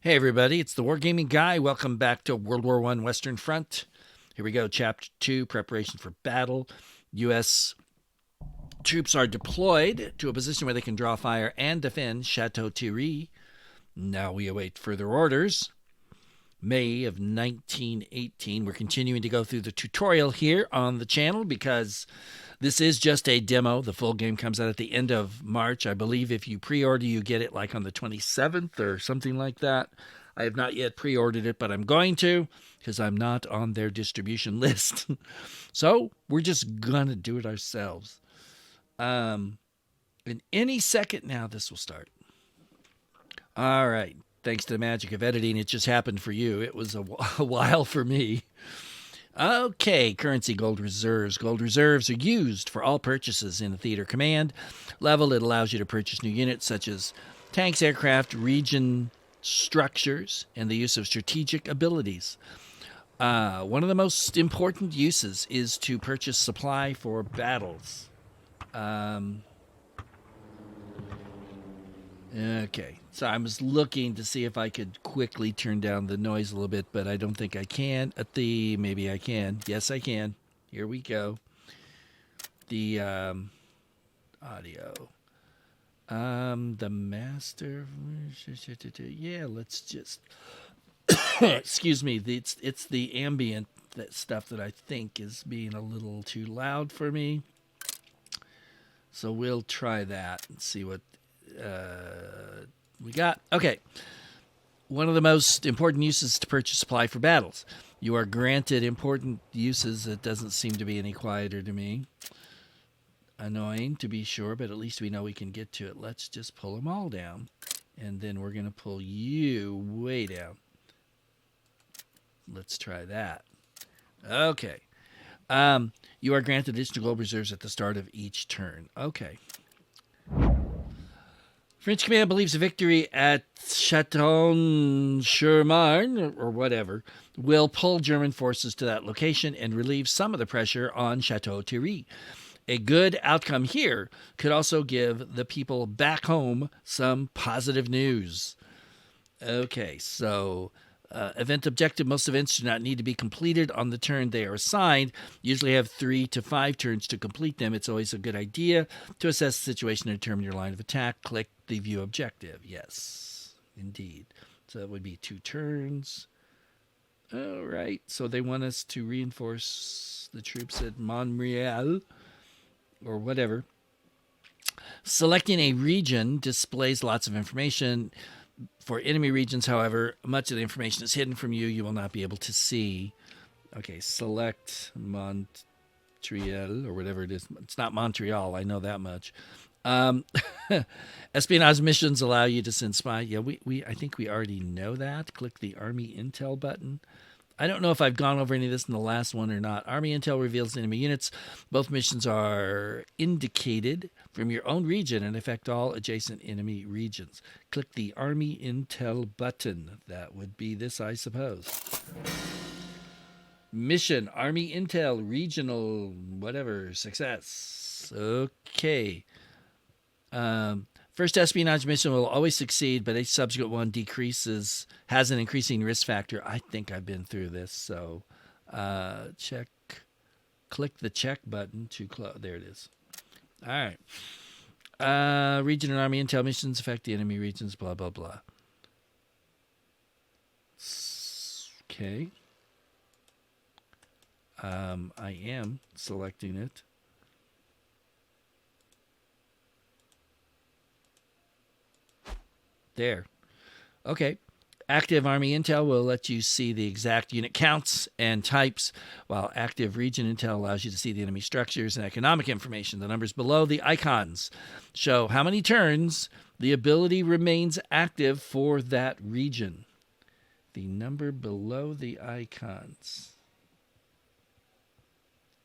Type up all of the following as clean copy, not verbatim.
Hey everybody, it's the Wargaming Guy. Welcome back to World War I Western Front. Here we go, Chapter 2, Preparation for Battle. U.S. troops are deployed to a position where they can draw fire and defend Chateau Thierry. Now we await further orders. May of 1918. We're continuing to go through the tutorial here on the channel because this is just a demo. The full game comes out at the end of March. I believe if you pre-order, you get it like on the 27th or something like that. I have not yet pre-ordered it, but I'm going to because I'm not on their distribution list. So we're just going to do it ourselves. In any second now, this will start. All right. Thanks to the magic of editing, it just happened for you. It was a while for me. Okay, currency gold reserves. Gold reserves are used for all purchases in a theater command level. It allows you to purchase new units such as tanks, aircraft, region structures, and the use of strategic abilities. One of the most important uses is to purchase supply for battles. Okay, so I was looking to see if I could quickly turn down the noise a little bit, but I don't think I can. Maybe I can. Yes, I can. Here we go. The audio. The master. Yeah, let's just. Excuse me. It's the ambient stuff that I think is being a little too loud for me. So we'll try that and see what we got. Okay. One of the most important uses to purchase supply for battles. You are granted important uses. It doesn't seem to be any quieter to me. Annoying, to be sure, but at least we know we can get to it. Let's just pull them all down. And then we're going to pull you way down. Let's try that. Okay. You are granted additional gold reserves at the start of each turn. Okay. French command believes a victory at Château-sur-Marne, or whatever, will pull German forces to that location and relieve some of the pressure on Chateau Thierry. A good outcome here could also give the people back home some positive news. Okay, so event objective. Most events do not need to be completed on the turn they are assigned. Usually have 3 to 5 turns to complete them. It's always a good idea to assess the situation and determine your line of attack. Click the view objective. Yes, indeed. So that would be 2 turns. All right. So they want us to reinforce the troops at Montreal or whatever. Selecting a region displays lots of information. For enemy regions, however, much of the information is hidden from you. You will not be able to see. Okay, select Montreal or whatever it is. It's not Montreal. I know that much. Espionage missions allow you to send spy. Yeah, I think we already know that. Click the Army Intel button. I don't know if I've gone over any of this in the last one or not. Army Intel reveals enemy units. Both missions are indicated from your own region and affect all adjacent enemy regions. Click the Army Intel button. That would be this, I suppose. Mission Army Intel Regional whatever success. Okay. First espionage mission will always succeed, but each subsequent one has an increasing risk factor. I think I've been through this, so click the check button to close. There it is. All right. Region and Army Intel missions affect the enemy regions, blah, blah, blah. Okay. I am selecting it. There. Okay. Active Army Intel will let you see the exact unit counts and types, while Active Region Intel allows you to see the enemy structures and economic information. The numbers below the icons show how many turns the ability remains active for that region. The number below the icons.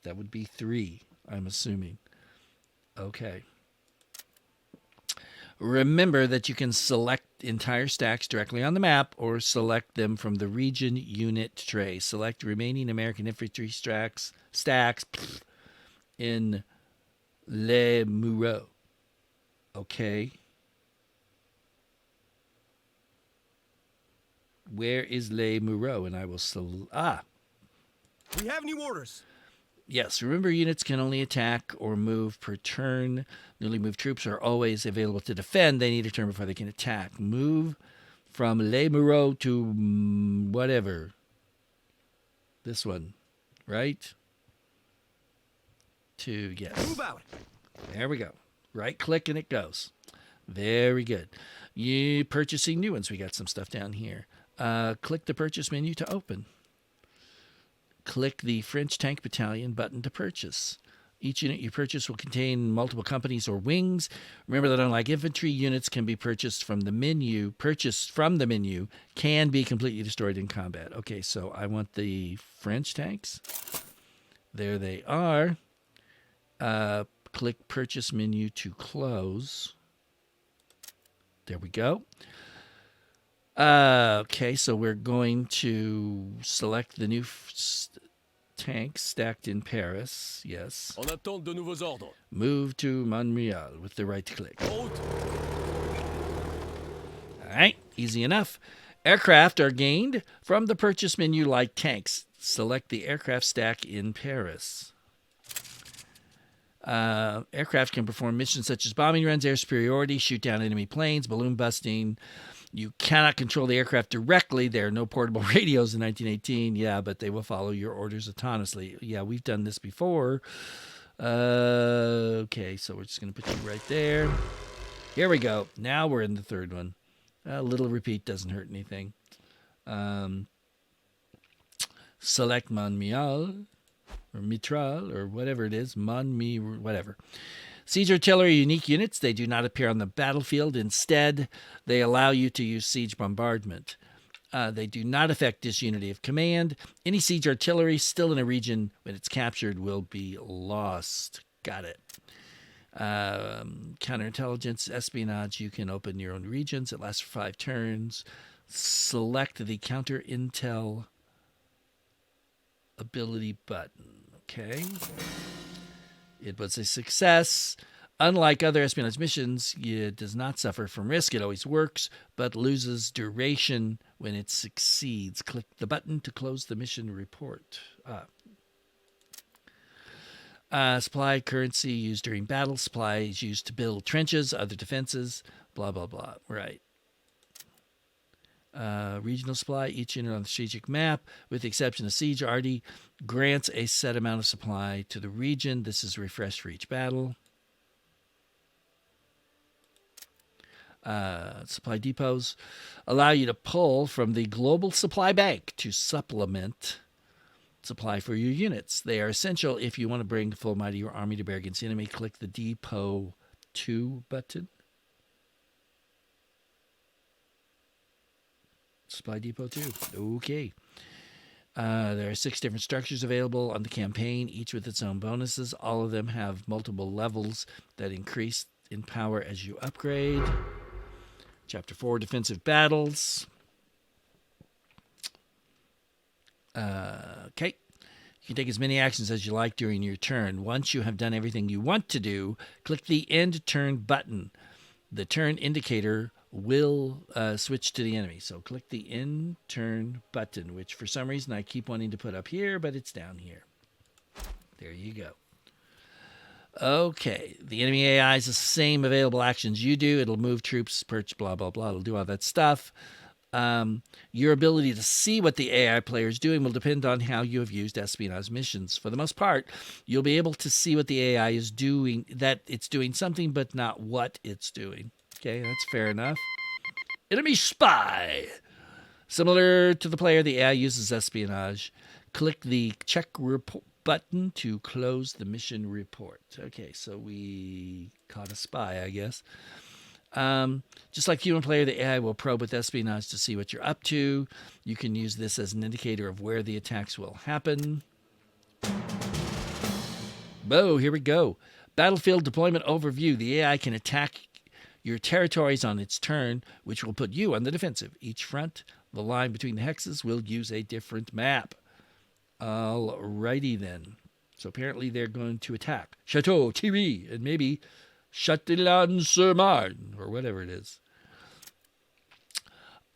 That would be 3, I'm assuming. Okay. Remember that you can select entire stacks directly on the map or select them from the region unit tray. Select remaining American infantry stacks in Les Mureaux. Okay. Where is Les Mureaux? And I will We have new orders. Yes, remember units can only attack or move per turn. Newly moved troops are always available to defend. They need a turn before they can attack. Move from Les Mureaux to whatever. This one, right? To, yes. Move out. There we go. Right click and it goes. Very good. You purchasing new ones. We got some stuff down here. Click the purchase menu to open. Click the French Tank Battalion button to purchase. Each unit you purchase will contain multiple companies or wings. Remember that unlike infantry, units can be purchased from the menu, can be completely destroyed in combat. Okay, so I want the French tanks. There they are. Click purchase menu to close. There we go. Okay, so we're going to select the new tanks stacked in Paris. Yes. En attente de nouveaux ordres. Move to Montreal with the right click. Route. All right, easy enough. Aircraft are gained from the purchase menu like tanks. Select the aircraft stack in Paris. Aircraft can perform missions such as bombing runs, air superiority, shoot down enemy planes, balloon busting. You cannot control the aircraft directly. There are no portable radios in 1918. Yeah, but they will follow your orders autonomously. Yeah, we've done this before. Okay, so we're just going to put you right there. Here we go. Now we're in the third one. A little repeat doesn't hurt anything. Select Montreal or Mitral or whatever it is. Whatever. Siege artillery are unique units. They do not appear on the battlefield. Instead, they allow you to use siege bombardment. They do not affect disunity of command. Any siege artillery still in a region when it's captured will be lost. Got it. Counterintelligence, espionage. You can open your own regions. It lasts for 5 turns. Select the counter intel ability button. Okay. It was a success. Unlike other espionage missions, it does not suffer from risk. It always works, but loses duration when it succeeds. Click the button to close the mission report. Supply currency used during battle. Supplies used to build trenches, other defenses, blah, blah, blah. Right. Regional supply. Each unit on the strategic map, with the exception of siege, already grants a set amount of supply to the region. This is refreshed for each battle. Supply depots allow you to pull from the global supply bank to supplement supply for your units. They are essential if you want to bring the full might of your army to bear against the enemy. Click the Depot 2 button. Supply Depot 2. Okay. There are 6 different structures available on the campaign, each with its own bonuses. All of them have multiple levels that increase in power as you upgrade. Chapter 4, Defensive Battles. Okay. You can take as many actions as you like during your turn. Once you have done everything you want to do, click the End Turn button. The turn indicator will switch to the enemy. So click the End Turn button, which for some reason I keep wanting to put up here, but it's down here. There you go. Okay, the enemy AI is the same available actions you do. It'll move troops, perch, blah, blah, blah. It'll do all that stuff. Your ability to see what the AI player is doing will depend on how you have used espionage missions. For the most part, you'll be able to see what the AI is doing, that it's doing something, but not what it's doing. Okay, that's fair enough. Enemy spy. Similar to the player, the AI uses espionage. Click the check report button to close the mission report. Okay, so we caught a spy, I guess. Just like human player, the AI will probe with espionage to see what you're up to. You can use this as an indicator of where the attacks will happen. Oh, here we go. Battlefield deployment overview. The AI can attack your territories on its turn, which will put you on the defensive. Each front, the line between the hexes, will use a different map. Alrighty then. So apparently they're going to attack Chateau Thierry and maybe Châtillon-sur-Marne or whatever it is.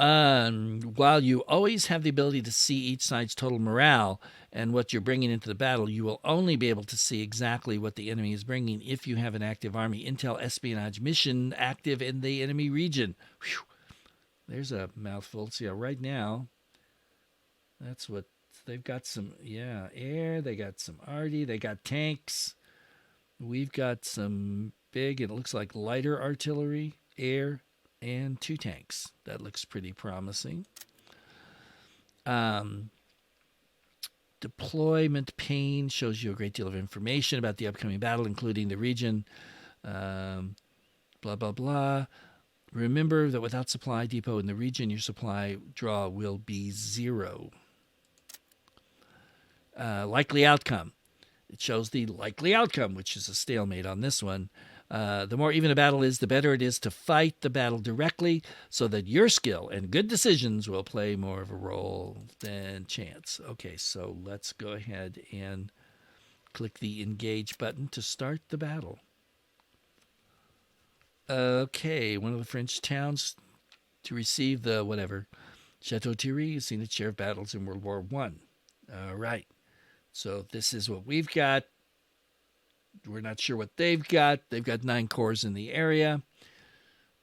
While you always have the ability to see each side's total morale and what you're bringing into the battle, you will only be able to see exactly what the enemy is bringing if you have an active Army Intel espionage mission active in the enemy region. Whew. There's a mouthful. So yeah, right now, that's what they've got. Some air. They got some arty. They got tanks. We've got some big. It looks like lighter artillery, air, and 2 tanks. That looks pretty promising. Deployment pane shows you a great deal of information about the upcoming battle, including the region. Blah, blah, blah. Remember that without supply depot in the region, your supply draw will be 0. Likely outcome. It shows the likely outcome, which is a stalemate on this one. The more even a battle is, the better it is to fight the battle directly so that your skill and good decisions will play more of a role than chance. Okay, so let's go ahead and click the engage button to start the battle. Okay, one of the French towns to receive the whatever. Chateau Thierry has seen its share of battles in World War I. All right, so this is what we've got. We're not sure what they've got. They've got 9 cores in the area.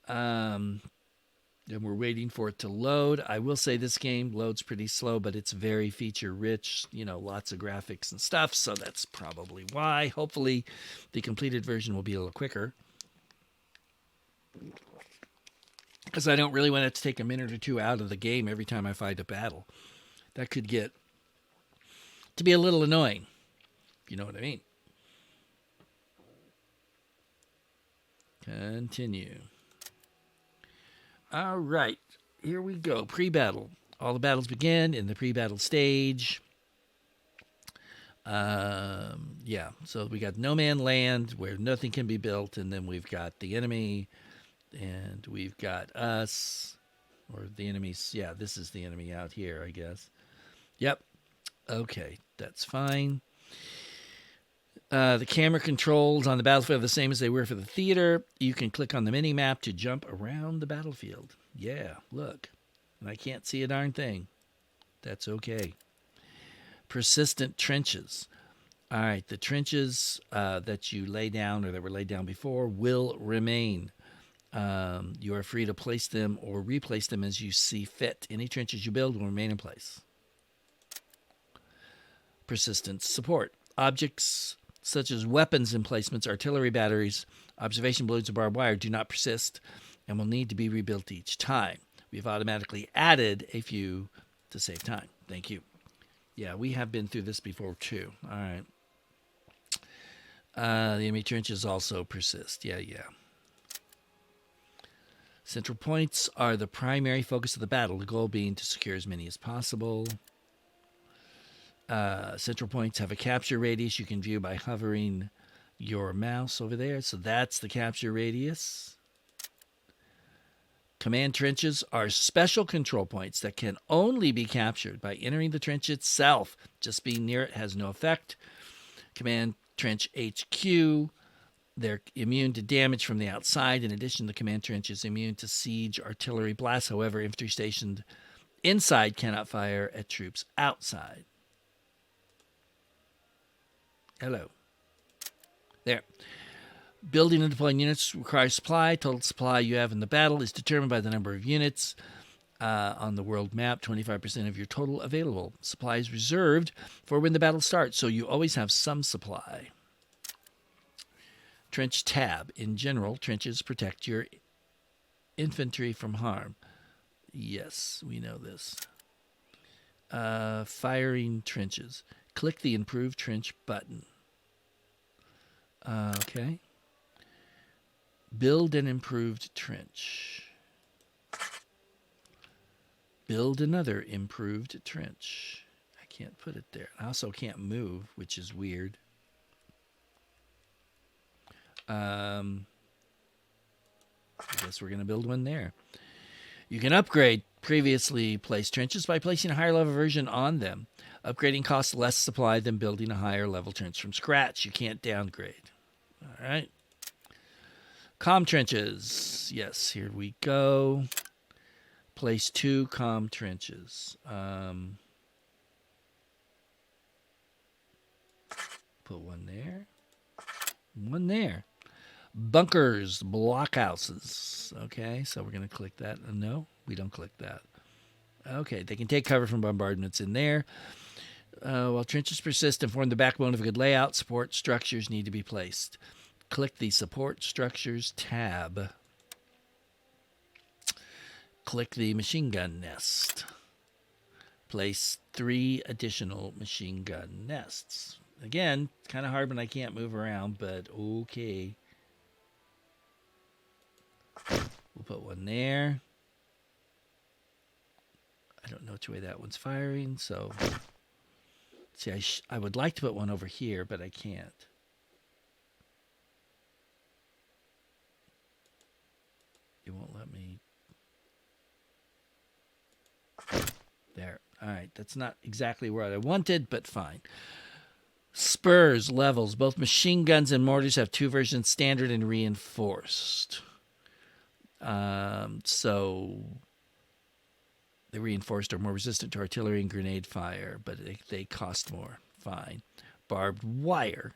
And we're waiting for it to load. I will say this game loads pretty slow, but it's very feature rich, lots of graphics and stuff. So that's probably why. Hopefully the completed version will be a little quicker. Because I don't really want it to take a minute or 2 out of the game every time I fight a battle. That could get to be a little annoying, if you know what I mean. Continue. All right, here we go. Pre-battle. All the battles begin in the pre-battle stage. So we got no man land where nothing can be built, and then we've got the enemy, and we've got us, or the enemies. Yeah, this is the enemy out here, I guess. Yep. Okay, that's fine. The camera controls on the battlefield are the same as they were for the theater. You can click on the mini-map to jump around the battlefield. Yeah, look. And I can't see a darn thing. That's okay. Persistent trenches. All right, the trenches that you lay down or that were laid down before will remain. You are free to place them or replace them as you see fit. Any trenches you build will remain in place. Persistent support. Objects such as weapons emplacements, artillery batteries, observation balloons, and barbed wire do not persist and will need to be rebuilt each time. We've automatically added a few to save time. Thank you. Yeah, we have been through this before too. All right. The enemy trenches also persist. Yeah. Central points are the primary focus of the battle, the goal being to secure as many as possible. Central points have a capture radius you can view by hovering your mouse over there. So that's the capture radius. Command trenches are special control points that can only be captured by entering the trench itself. Just being near it has no effect. Command trench HQ, they're immune to damage from the outside. In addition, the command trench is immune to siege artillery blasts. However, infantry stationed inside cannot fire at troops outside. Hello. There. Building and deploying units requires supply. Total supply you have in the battle is determined by the number of units on the world map. 25% of your total available. Supply is reserved for when the battle starts, so you always have some supply. Trench tab. In general, trenches protect your infantry from harm. Yes, we know this. Firing trenches. Click the Improved Trench button. Okay. Build an improved trench. Build another improved trench. I can't put it there. I also can't move, which is weird. I guess we're going to build one there. You can upgrade previously placed trenches by placing a higher level version on them. Upgrading costs less supply than building a higher level trench from scratch. You can't downgrade. All right. Comm trenches. Yes, here we go. Place 2 comm trenches. Put one there. One there. Bunkers, blockhouses. Okay, so we're going to click that. No, we don't click that. Okay, they can take cover from bombardments in there. While trenches persist and form the backbone of a good layout, support structures need to be placed. Click the Support Structures tab. Click the Machine Gun Nest. Place 3 additional machine gun nests. Again, it's kind of hard when I can't move around, but okay. We'll put one there. I don't know which way that one's firing, so... See, I would like to put one over here, but I can't. It won't let me... There. All right, that's not exactly where I wanted, but fine. Spurs, levels. Both machine guns and mortars have 2 versions, standard and reinforced. So the reinforced are more resistant to artillery and grenade fire, but they cost more. Fine. Barbed wire.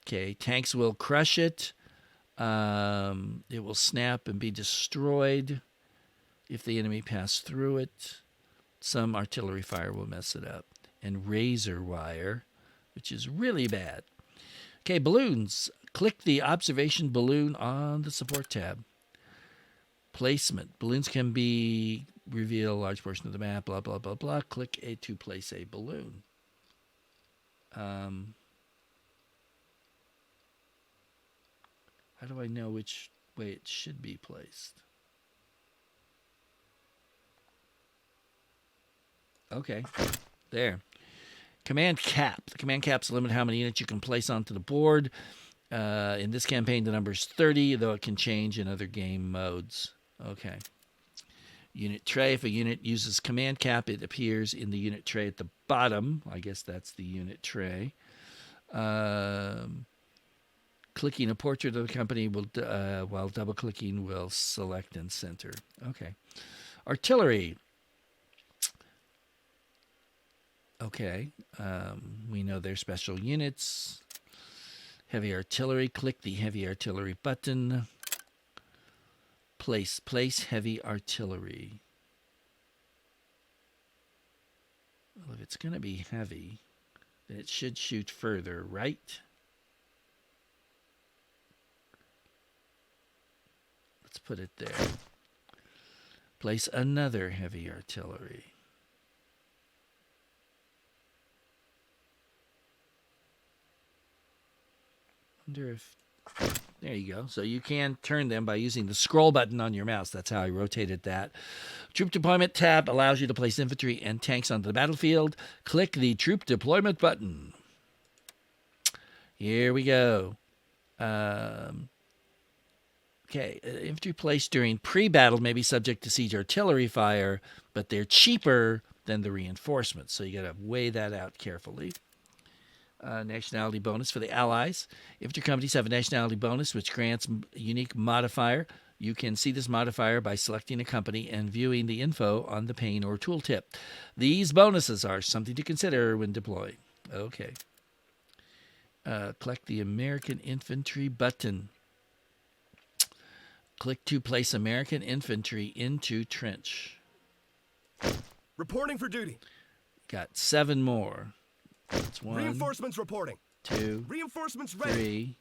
Okay, tanks will crush it. It will snap and be destroyed if the enemy pass through it. Some artillery fire will mess it up. And razor wire, which is really bad. Okay, balloons. Click the observation balloon on the support tab. Placement. Balloons can reveal a large portion of the map, blah, blah, blah, blah. Click A to place a balloon. How do I know which way it should be placed? Okay, there. Command cap. The command caps limit how many units you can place onto the board. In this campaign, the number is 30, though it can change in other game modes. Okay. Unit tray. If a unit uses command cap, it appears in the unit tray at the bottom. I guess that's the unit tray. Clicking a portrait of the company will, while double-clicking will select and center. Okay. Artillery. Okay. We know they're special units. Heavy artillery. Click the heavy artillery button. Place heavy artillery. Well, if it's going to be heavy, then it should shoot further, right? Let's put it there. Place another heavy artillery. Wonder if... There you go. So you can turn them by using the scroll button on your mouse. That's how I rotated that. Troop Deployment tab allows you to place infantry and tanks onto the battlefield. Click the Troop Deployment button. Here we go. Okay, infantry placed during pre-battle may be subject to siege artillery fire, but they're cheaper than the reinforcements, so you got to weigh that out carefully. Nationality bonus for the Allies. Infantry companies have a nationality bonus, which grants a unique modifier. You can see this modifier by selecting a company and viewing the info on the pane or tooltip. These bonuses are something to consider when deploying. Okay. Click the American Infantry button. Click to place American infantry into trench. Reporting for duty. Got 7 more. That's 1. Reinforcements reporting. 2. Reinforcements ready.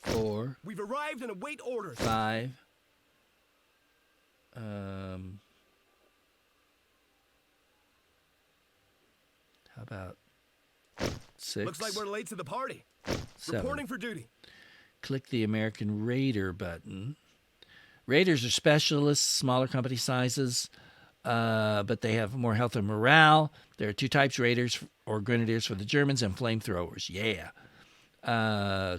3. 4. We've arrived and await orders. 5. How about 6? Looks like we're late to the party. 7. Reporting for duty. Click the American Raider button. Raiders are specialists, smaller company sizes, but they have more health and morale. There are 2 types, Raiders or Grenadiers for the Germans and Flamethrowers. Yeah.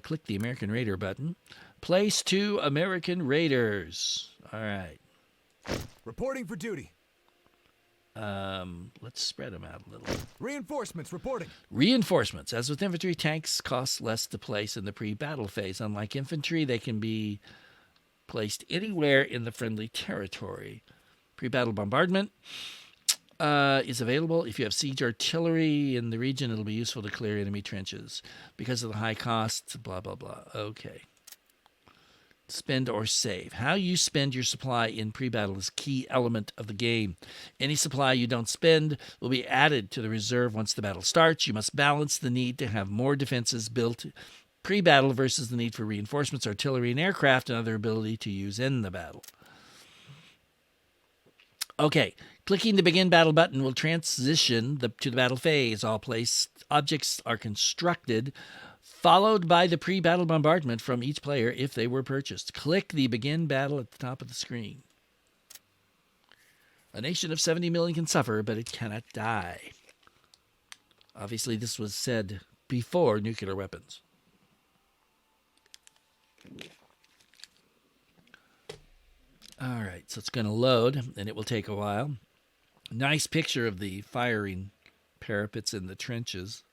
Click the American Raider button. Place 2 American Raiders. All right. Reporting for duty. Let's spread them out a little. Reinforcements reporting. Reinforcements. As with infantry, tanks cost less to place in the pre-battle phase. Unlike infantry, they can be placed anywhere in the friendly territory. Pre-battle bombardment is available. If you have siege artillery in the region, it'll be useful to clear enemy trenches. Because of the high costs, blah, blah, blah. Okay. Spend or save. How you spend your supply in pre-battle is a key element of the game. Any supply you don't spend will be added to the reserve once the battle starts. You must balance the need to have more defenses built pre-battle versus the need for reinforcements, artillery, and aircraft and other ability to use in the battle. Okay, clicking the begin battle button will transition to the battle phase. All placed objects are constructed, followed by the pre-battle bombardment from each player if they were purchased. Click the begin battle at the top of the screen. A nation of 70 million can suffer, but it cannot die. Obviously, this was said before nuclear weapons. All right, so it's going to load, and it will take a while. Nice picture of the firing parapets in the trenches.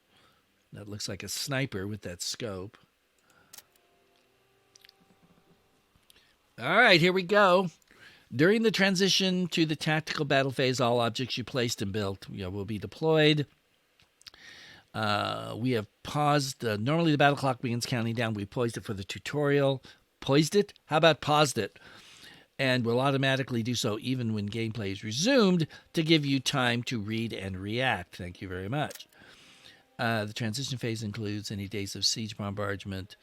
That looks like a sniper with that scope. All right, here we go. During the transition to the tactical battle phase, all objects you placed and built will be deployed. We have paused. Normally, the battle clock begins counting down. We paused it for the tutorial. Poised it? How about paused it? And will automatically do so even when gameplay is resumed to give you time to read and react. Thank you very much. The transition phase includes any days of siege bombardment,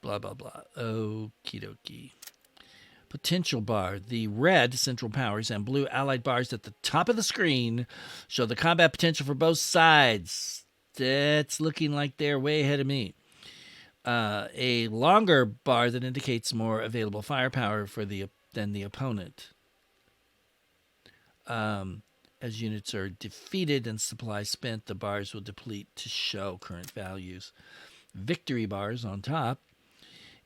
blah, blah, blah. Okie dokie. Potential bar. The red central powers and blue allied bars at the top of the screen show the combat potential for both sides. That's looking like they're way ahead of me. A longer bar that indicates more available firepower than the opponent. As units are defeated and supplies spent, the bars will deplete to show current values. Victory bars on top.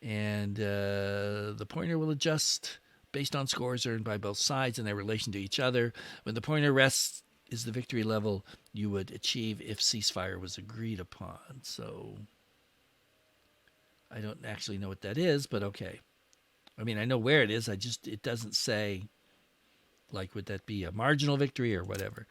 And the pointer will adjust based on scores earned by both sides and their relation to each other. When the pointer rests is the victory level you would achieve if ceasefire was agreed upon. So I don't actually know what that is, but okay. I mean, I know where it is. It doesn't say, like, would that be a marginal victory or whatever.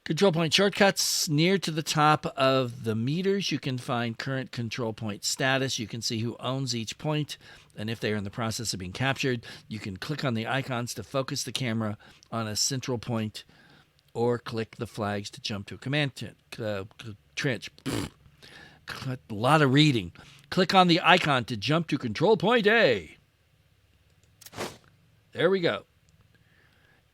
Control point shortcuts. Near to the top of the meters, you can find current control point status. You can see who owns each point and if they are in the process of being captured. You can click on the icons to focus the camera on a central point or click the flags to jump to a command trench. A lot of reading. Click on the icon to jump to control point A. There we go.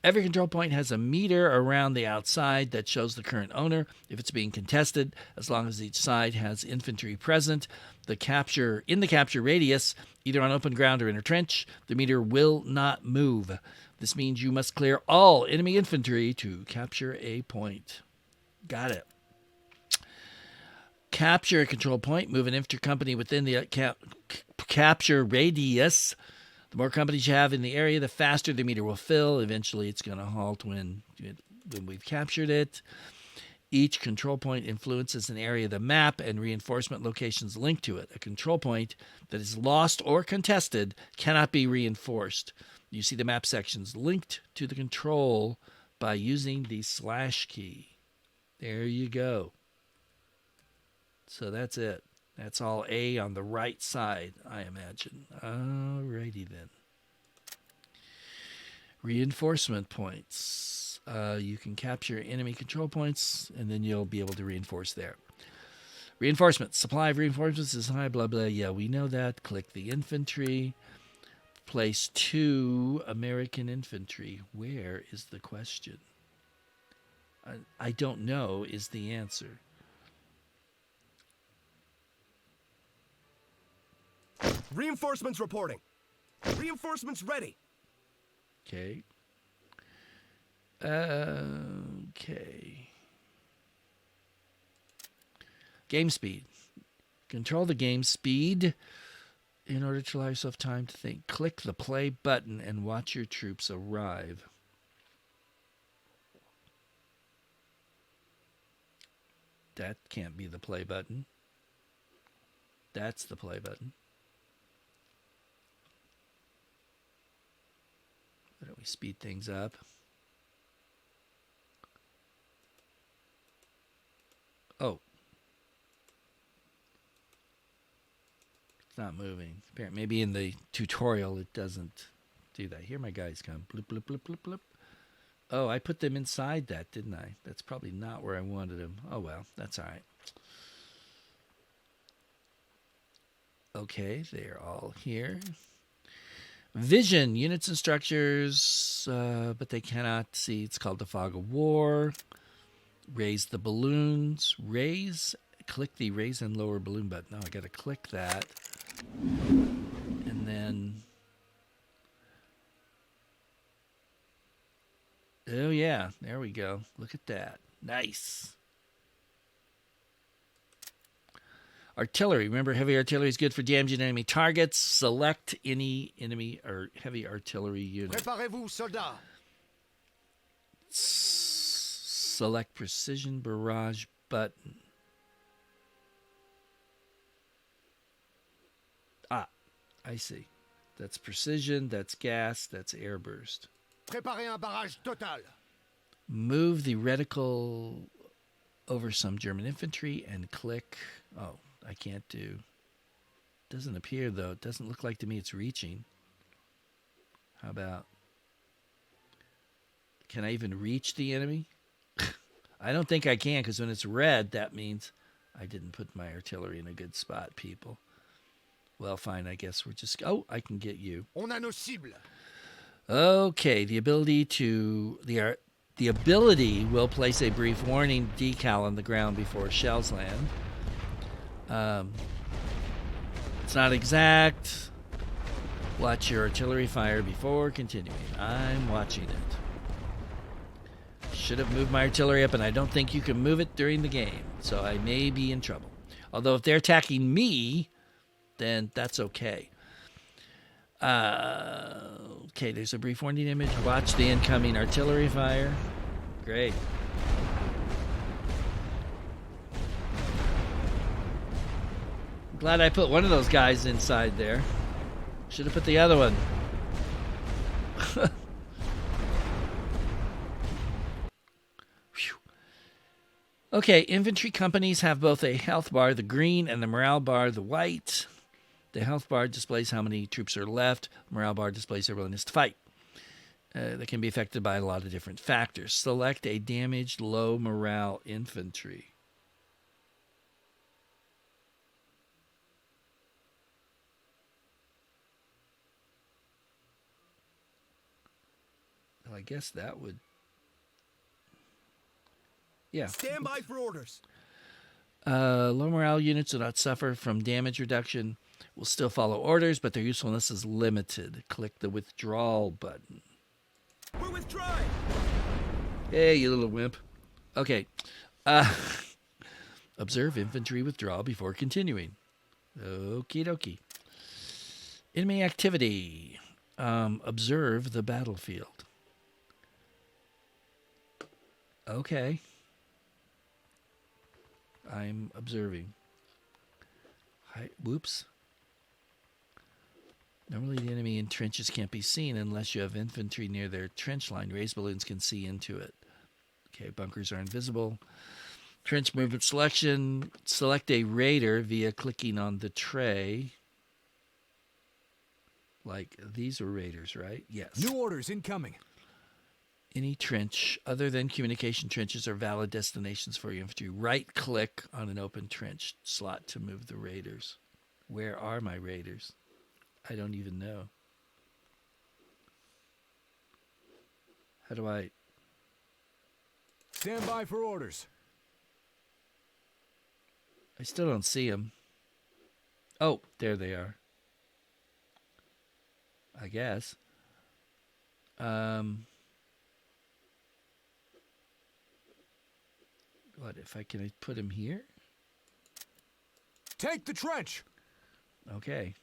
Every control point has a meter around the outside that shows the current owner. If it's being contested, as long as each side has infantry present, in the capture radius, either on open ground or in a trench, the meter will not move. This means you must clear all enemy infantry to capture a point. Got it. Capture a control point. Move an infantry company within the capture radius. The more companies you have in the area, the faster the meter will fill. Eventually, it's going to halt when we've captured it. Each control point influences an area of the map and reinforcement locations linked to it. A control point that is lost or contested cannot be reinforced. You see the map sections linked to the control by using the / key. There you go. So that's it. That's all A on the right side, I imagine. Alrighty then. Reinforcement points. You can capture enemy control points, and then you'll be able to reinforce there. Reinforcements. Supply of reinforcements is high, blah, blah. Yeah, we know that. Click the infantry. Place 2 American infantry. Where is the question? I don't know is the answer. Reinforcements reporting. Reinforcements ready. Okay. Okay. Game speed. Control the game speed in order to allow yourself time to think. Click the play button and watch your troops arrive. That can't be the play button. That's the play button. we speed things up. Oh. It's not moving. Apparently, maybe in the tutorial it doesn't do that. Here my guys come. Bloop, bloop, bloop, bloop, bloop. Oh, I put them inside that, didn't I? That's probably not where I wanted them. Oh, well, that's all right. Okay, they're all here. Vision, units and structures, but they cannot see. It's called the Fog of War. Raise the balloons. Raise, click the raise and lower balloon button. Oh, I got to click that. And then... Oh, yeah. There we go. Look at that. Nice. Artillery. Remember, heavy artillery is good for damaging enemy targets. Select any enemy or heavy artillery unit. Préparez-vous, soldats. Select precision barrage button. Ah, I see. That's precision, that's gas, that's air burst. Préparez un barrage total. Move the reticle over some German infantry and click. Oh, I can't do. Doesn't appear though. It doesn't look like to me it's reaching. How about? Can I even reach the enemy? I don't think I can, because when it's red, that means I didn't put my artillery in a good spot, people. Well, fine. I guess we're just. Oh, I can get you. On a nos cibles. Okay, the ability will place a brief warning decal on the ground before shells land. It's not exact. Watch your artillery fire before continuing. I'm watching it. Should have moved my artillery up, and I don't think you can move it during the game, so I may be in trouble. Although if they're attacking me, then that's okay. Okay, there's a brief warning image. Watch the incoming artillery fire. Great. Glad I put one of those guys inside there. Should have put the other one. Okay, infantry companies have both a health bar, the green, and the morale bar, the white. The health bar displays how many troops are left. Morale bar displays their willingness to fight. That can be affected by a lot of different factors. Select a damaged, low morale infantry. Well, I guess that would... Yeah. Stand by for orders. Low morale units do not suffer from damage reduction. Will still follow orders, but their usefulness is limited. Click the withdrawal button. We're withdrawing. Hey, you little wimp. Okay. Observe infantry withdrawal before continuing. Okie dokie. Enemy activity. Observe the battlefield. Okay. I'm observing. Whoops. Normally the enemy in trenches can't be seen unless you have infantry near their trench line. Raised balloons can see into it. Okay, bunkers are invisible. Trench movement selection. Select a raider via clicking on the tray. Like, these are raiders, right? Yes. New orders incoming. Any trench other than communication trenches are valid destinations for your infantry. Right-click on an open trench slot to move the raiders. Where are my raiders? I don't even know. How do I... Stand by for orders. I still don't see them. Oh, there they are. I guess. What, if I can put him here? Take the trench. Okay.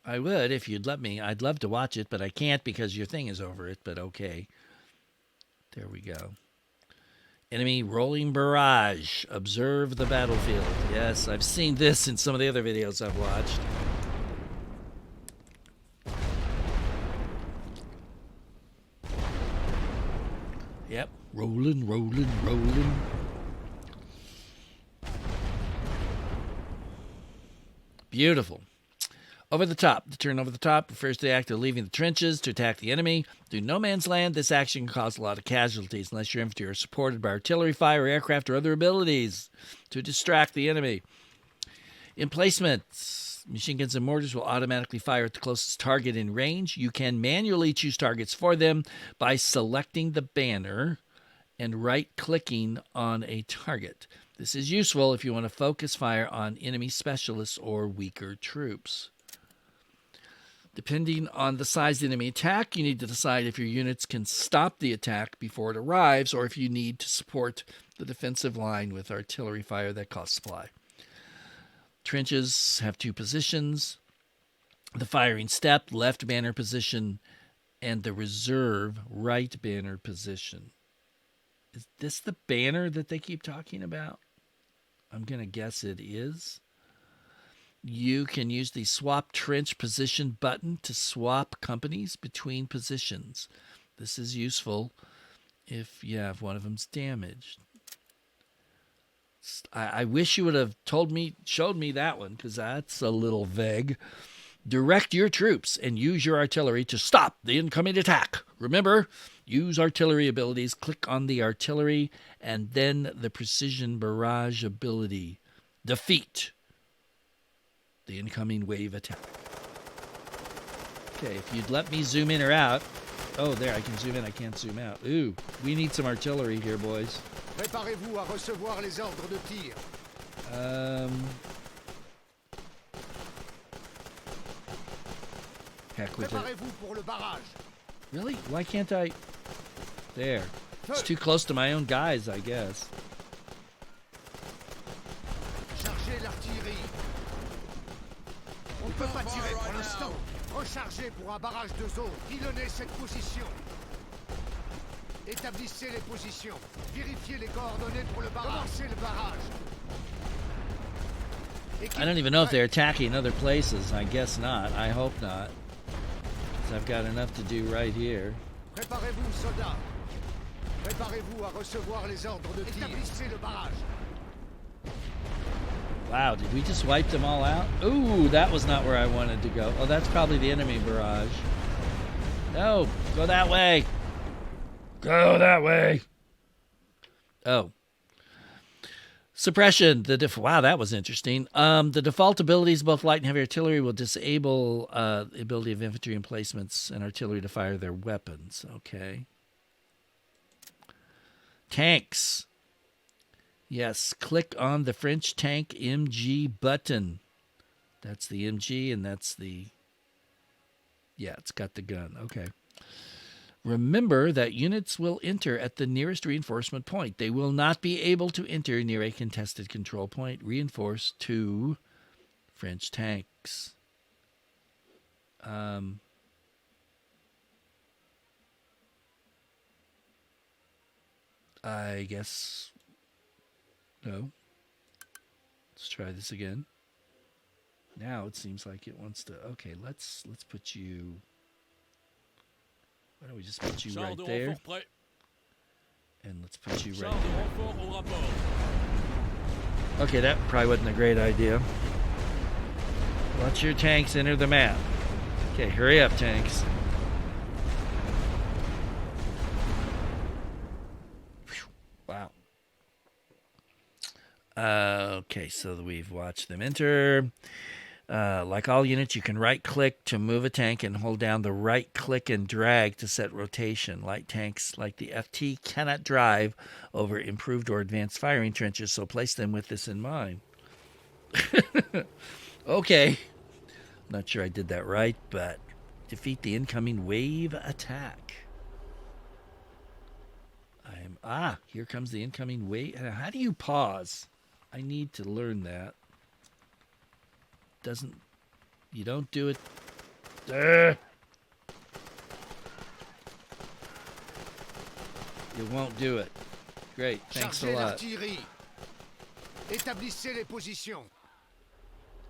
I would if you'd let me. I'd love to watch it, but I can't because your thing is over it, but okay. There we go. Enemy rolling barrage. Observe the battlefield. Yes, I've seen this in some of the other videos I've watched. Rolling, rolling, rolling. Beautiful. Over the top. The turn over the top refers to the act of leaving the trenches to attack the enemy. Through no man's land, this action can cause a lot of casualties unless your infantry are supported by artillery fire, aircraft, or other abilities to distract the enemy. Emplacements. Machine guns and mortars will automatically fire at the closest target in range. You can manually choose targets for them by selecting the banner and right-clicking on a target. This is useful if you want to focus fire on enemy specialists or weaker troops. Depending on the size of the enemy attack, you need to decide if your units can stop the attack before it arrives or if you need to support the defensive line with artillery fire that costs supply. Trenches have two positions: the firing step, left banner position, and the reserve, right banner position. Is this the banner that they keep talking about? I'm going to guess it is. You can use the swap trench position button to swap companies between positions. This is useful if one of them's damaged. I wish you would have showed me that one, because that's a little vague. Direct your troops and use your artillery to stop the incoming attack. Remember, use artillery abilities. Click on the artillery and then the precision barrage ability. Defeat the incoming wave attack. Okay, if you'd let me zoom in or out. Oh, there, I can zoom in. I can't zoom out. Ooh, we need some artillery here, boys. Préparez-vous à recevoir les ordres de tir. Heck with it. Préparez-vous pour le barrage. Really? Why can't I? There. It's too close to my own guys, I guess. Chargez l'artillerie. On ne peut pas tirer pour l'instant. Rechargez pour un barrage de zone. Pilonnez cette position. Établissez les positions. Vérifiez les coordonnées pour le barrage. Commencez le barrage. I don't even know if they're attacking other places. I guess not. I hope not. Because I've got enough to do right here. Préparez-vous, soldats. Préparez-vous à recevoir les ordres de tir. Établissez le barrage. Wow, did we just wipe them all out? Ooh, that was not where I wanted to go. Oh, that's probably the enemy barrage. No, go that way. Go that way. Oh. Suppression. Wow, that was interesting. The default abilities, both light and heavy artillery, will disable the ability of infantry emplacements and artillery to fire their weapons. Okay. Tanks. Yes, click on the French tank MG button. That's the MG, and that's the... Yeah, it's got the gun. Okay. Remember that units will enter at the nearest reinforcement point. They will not be able to enter near a contested control point. Reinforce to French tanks. I guess... No. Let's try this again. Now it seems like it wants to... Okay, let's put you... Why don't we just put you right there? And let's put you right there. Okay, that probably wasn't a great idea. Watch your tanks enter the map. Okay, hurry up, tanks. Wow. Okay, so we've watched them enter. Like all units, you can right-click to move a tank and hold down the right-click and drag to set rotation. Light tanks like the FT cannot drive over improved or advanced firing trenches, so place them with this in mind. Okay. Not sure I did that right, but defeat the incoming wave attack. Here comes the incoming wave. How do you pause? I need to learn that. You don't do it. It won't do it. Great, thanks a lot. Établissez les positions.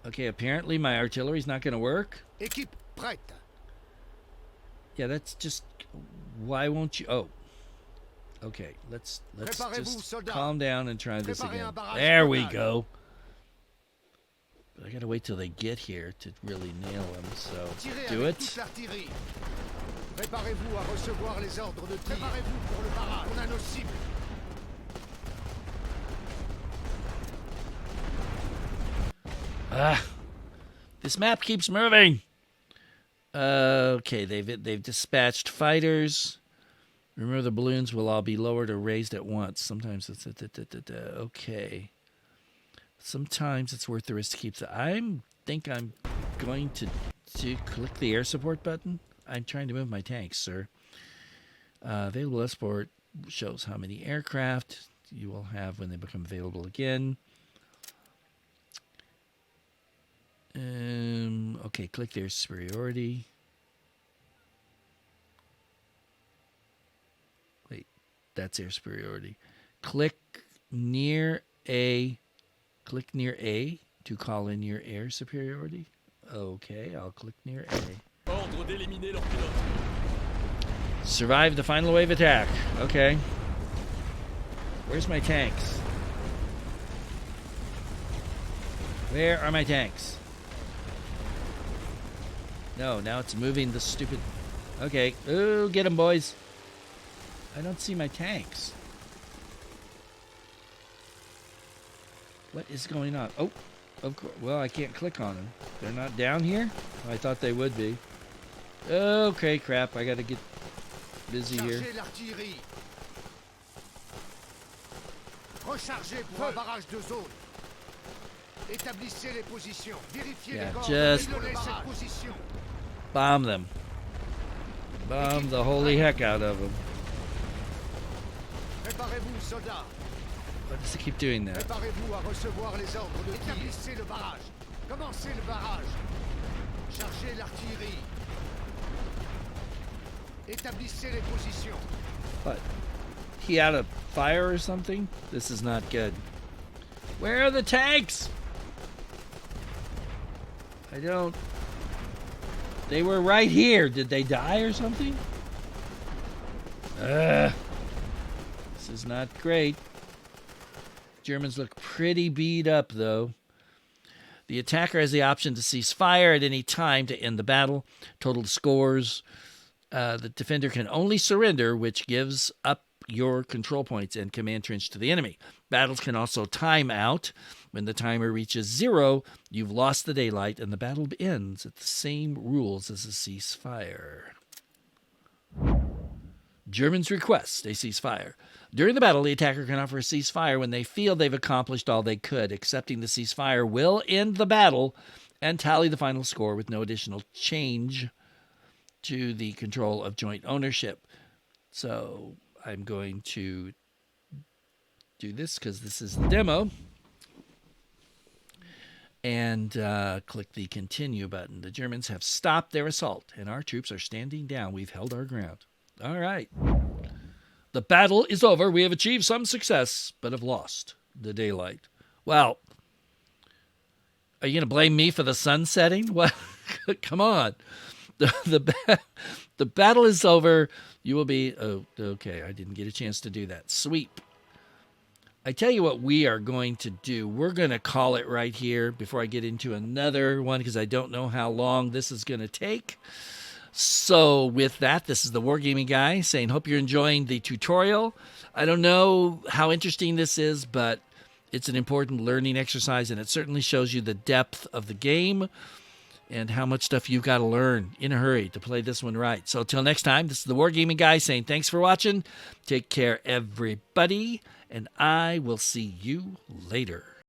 Okay, apparently my artillery's not going to work. Équipe prête. Yeah, that's just... Why won't you... Oh. Okay, let's Préparez-vous, just soldats. calm down and try this Préparez again. un barrage There we total. go. But I gotta wait till they get here to really nail them. So Tirez do avec it. toute l'artillerie. Préparez-vous à recevoir les ordres de tir. Préparez-vous pour le barrage. On a nos cibles. Ah, this map keeps moving. Okay, they've dispatched fighters. Remember, the balloons will all be lowered or raised at once. Sometimes it's okay. Sometimes it's worth the risk to keep the. I think I'm going to click the air support button. I'm trying to move my tanks, sir. Available export shows how many aircraft you will have when they become available again. Okay, click their superiority. Wait, that's air superiority. Click near A to call in your air superiority. Okay, I'll click near A. Ordre d'éliminer leur pilote. Survive the final wave attack. Okay. Where's my tanks? Where are my tanks? No, now it's moving the stupid... Okay. Ooh, get them, boys. I don't see my tanks. What is going on? Oh, of course. Well, I can't click on them. They're not down here? I thought they would be. Okay, crap. I gotta get busy here. Chargez l'artillerie. Rechargez pour un barrage de zone. Établissez les positions. Vérifiez Yeah, les corps. just- Pilonnez cette position. Bomb them. Bomb the holy heck out of them. Préparez-vous, soldats. Why does it keep doing that? Préparez-vous à recevoir les ordres de tir. Établissez le barrage. Commencez le barrage. Chargez l'artillerie. Établissez les positions. What? He out of fire or something? This is not good. Where are the tanks? I don't... They were right here. Did they die or something? This is not great. Germans look pretty beat up, though. The attacker has the option to cease fire at any time to end the battle. Total scores. The defender can only surrender, which gives up your control points and command trench to the enemy. Battles can also time out. When the timer reaches 0, you've lost the daylight, and the battle ends at the same rules as a ceasefire. Germans request a ceasefire. During the battle, the attacker can offer a ceasefire when they feel they've accomplished all they could. Accepting the ceasefire will end the battle and tally the final score with no additional change to the control of joint ownership. So I'm going to do this because this is the demo. And click the continue button. The Germans have stopped their assault, and our troops are standing down. We've held our ground. All right. The battle is over. We have achieved some success, but have lost the daylight. Well, are you going to blame me for the sun setting? What? Come on. The battle is over. You will be... Oh, okay. I didn't get a chance to do that. Sweep. I tell you what we are going to do. We're going to call it right here before I get into another one because I don't know how long this is going to take. So with that, this is the Wargaming Guy saying, hope you're enjoying the tutorial. I don't know how interesting this is, but it's an important learning exercise, and it certainly shows you the depth of the game and how much stuff you've got to learn in a hurry to play this one right. So till next time, this is the Wargaming Guy saying thanks for watching. Take care, everybody, and I will see you later.